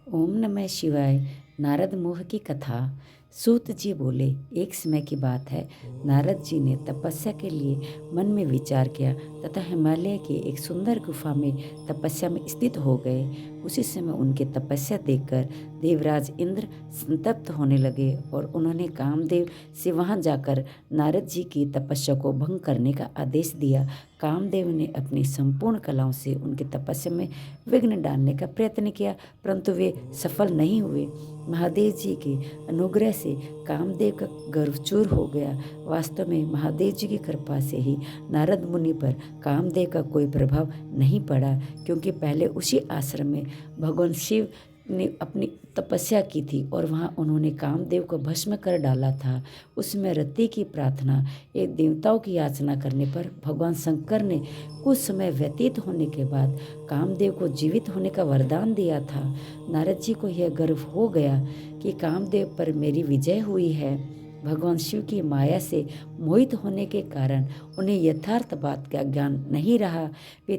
ओम नमः शिवाय। नारद मोह की कथा। सूत जी बोले, एक समय की बात है। नारद जी ने तपस्या के लिए मन में विचार किया तथा हिमालय की एक सुंदर गुफा में तपस्या में स्थित हो गए। उसी समय उनकी तपस्या देखकर देवराज इंद्र संतप्त होने लगे और उन्होंने कामदेव से वहां जाकर नारद जी की तपस्या को भंग करने का आदेश दिया। कामदेव ने अपनी संपूर्ण कलाओं से उनकी तपस्या में विघ्न डालने का प्रयत्न किया, परंतु वे सफल नहीं हुए। महादेव जी के अनुग्रह से कामदेव का गर्व चूर हो गया। वास्तव में महादेव जी की कृपा से ही नारद मुनि पर कामदेव का कोई प्रभाव नहीं पड़ा, क्योंकि पहले उसी आश्रम में भगवान शिव ने अपनी तपस्या की थी और वहाँ उन्होंने कामदेव को भस्म कर डाला था। उसमें रति की प्रार्थना एक देवताओं की याचना करने पर भगवान शंकर ने कुछ समय व्यतीत होने के बाद कामदेव को जीवित होने का वरदान दिया था। नारद जी को यह गर्व हो गया कि कामदेव पर मेरी विजय हुई है। भगवान शिव की माया से मोहित होने के कारण उन्हें यथार्थ बात का ज्ञान नहीं रहा। वे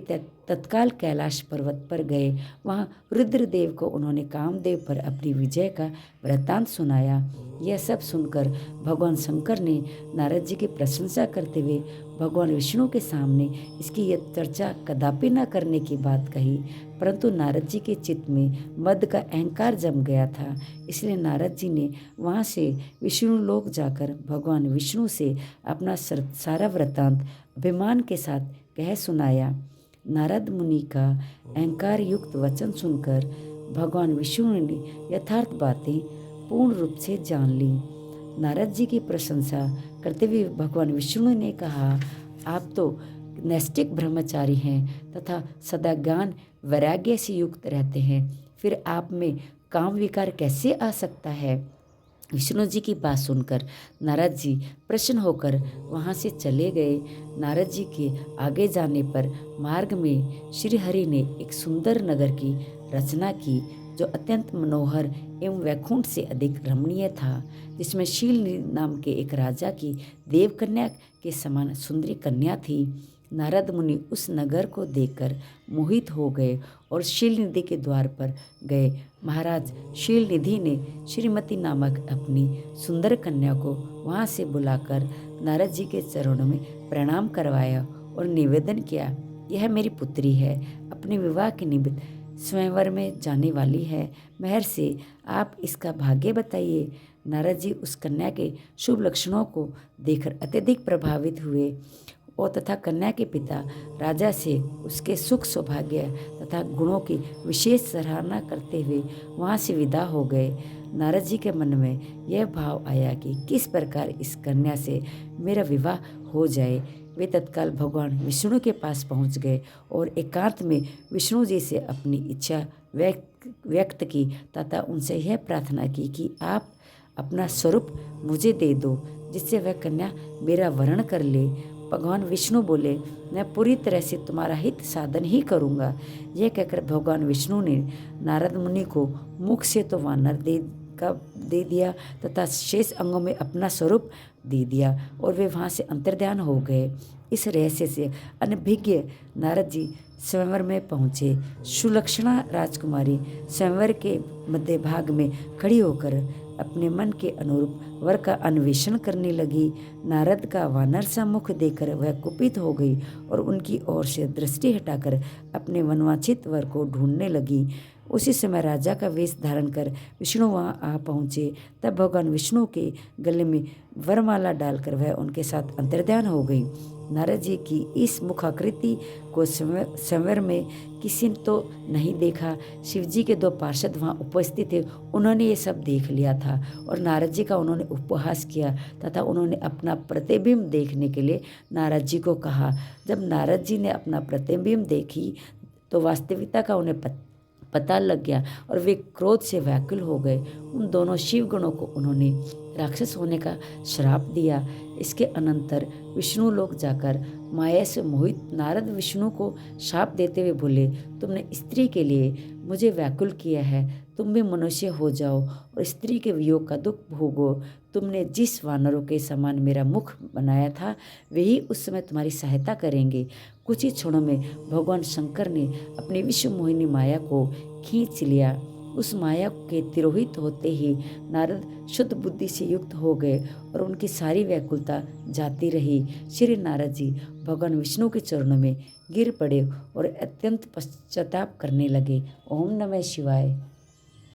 तत्काल कैलाश पर्वत पर गए। वहाँ रुद्रदेव को उन्होंने कामदेव पर अपनी विजय का वृत्तांत सुनाया। यह सब सुनकर भगवान शंकर ने नारद जी की प्रशंसा करते हुए भगवान विष्णु के सामने इसकी यह चर्चा कदापि न करने की बात कही, परंतु नारद जी के चित्त में मद का अहंकार जम गया था। इसलिए नारद जी ने वहाँ से विष्णु लोक जाकर भगवान विष्णु से अपना सारा वृत्तांत अभिमान के साथ कह सुनाया। नारद मुनि का अहंकार युक्त वचन सुनकर भगवान विष्णु ने यथार्थ बातें पूर्ण रूप से जान ली। नारद जी की प्रशंसा करते हुए भगवान विष्णु ने कहा, आप तो नैष्ठिक ब्रह्मचारी हैं तथा सदा ज्ञान वैराग्य से युक्त रहते हैं, फिर आप में काम विकार कैसे आ सकता है। विष्णु जी की बात सुनकर नारद जी प्रसन्न होकर वहाँ से चले गए। नारद जी के आगे जाने पर मार्ग में श्री हरि ने एक सुंदर नगर की रचना की, जो अत्यंत मनोहर एवं वैकुंठ से अधिक रमणीय था, जिसमें शील नाम के एक राजा की देवकन्या के समान सुंदरी कन्या थी। नारद मुनि उस नगर को देखकर मोहित हो गए और शील निधि के द्वार पर गए। महाराज शील निधि ने श्रीमती नामक अपनी सुंदर कन्या को वहाँ से बुलाकर नारद जी के चरणों में प्रणाम करवाया और निवेदन किया, यह मेरी पुत्री है, अपने विवाह के निमित्त स्वयंवर में जाने वाली है, महर से आप इसका भाग्य बताइए। नारद जी उस कन्या के शुभ लक्षणों को देखकर अत्यधिक प्रभावित हुए और तथा कन्या के पिता राजा से उसके सुख सौभाग्य तथा गुणों की विशेष सराहना करते हुए वहाँ से विदा हो गए। नारद जी के मन में यह भाव आया कि किस प्रकार इस कन्या से मेरा विवाह हो जाए। वे तत्काल भगवान विष्णु के पास पहुँच गए और एकांत में विष्णु जी से अपनी इच्छा व्यक्त की तथा उनसे यह प्रार्थना की कि आप अपना स्वरूप मुझे दे दो, जिससे वह कन्या मेरा वरण कर ले। भगवान विष्णु बोले, मैं पूरी तरह से तुम्हारा हित साधन ही करूँगा। यह कहकर भगवान विष्णु ने नारद मुनि को मुख से तो वानर दे दिया तथा शेष अंगों में अपना स्वरूप दे दिया और वे वहाँ से अंतर्ध्यान हो गए। इस रहस्य से अनभिज्ञ नारद जी स्वयंवर में पहुँचे। सुलक्षणा राजकुमारी स्वयंवर के मध्य भाग में खड़ी होकर अपने मन के अनुरूप वर का अन्वेषण करने लगी। नारद का वानर सा मुख देखकर वह कुपित हो गई और उनकी ओर से दृष्टि हटाकर अपने मनवांछित वर को ढूंढने लगी। उसी समय राजा का वेश धारण कर विष्णु वहाँ आ पहुँचे। तब भगवान विष्णु के गले में वरमाला डालकर वह उनके साथ अंतर्ध्यान हो गई। नारद जी की इस मुखाकृति को स्वयंवर में किसी ने तो नहीं देखा। शिव जी के दो पार्षद वहाँ उपस्थित थे, उन्होंने ये सब देख लिया था और नारद जी का उन्होंने उपहास किया तथा उन्होंने अपना प्रतिबिंब देखने के लिए नारद जी को कहा। जब नारद जी ने अपना प्रतिबिंब देखी तो वास्तविकता का उन्हें पता लग गया और वे क्रोध से व्याकुल हो गए। उन दोनों शिव गणों को उन्होंने राक्षस होने का श्राप दिया। इसके अनंतर विष्णु लोक जाकर माया से मोहित नारद विष्णु को शाप देते हुए बोले, तुमने स्त्री के लिए मुझे व्याकुल किया है, तुम भी मनुष्य हो जाओ और स्त्री के वियोग का दुख भोगो। तुमने जिस वानरों के समान मेरा मुख बनाया था, वही उस समय तुम्हारी सहायता करेंगे। कुछ ही क्षणों में भगवान शंकर ने अपनी विश्व मोहिनी माया को खींच लिया। उस माया के तिरोहित होते ही नारद शुद्ध बुद्धि से युक्त हो गए और उनकी सारी व्याकुलता जाती रही। श्री नारद जी भगवान विष्णु के चरणों में गिर पड़े और अत्यंत पश्चाताप करने लगे। ओम नमः शिवाय।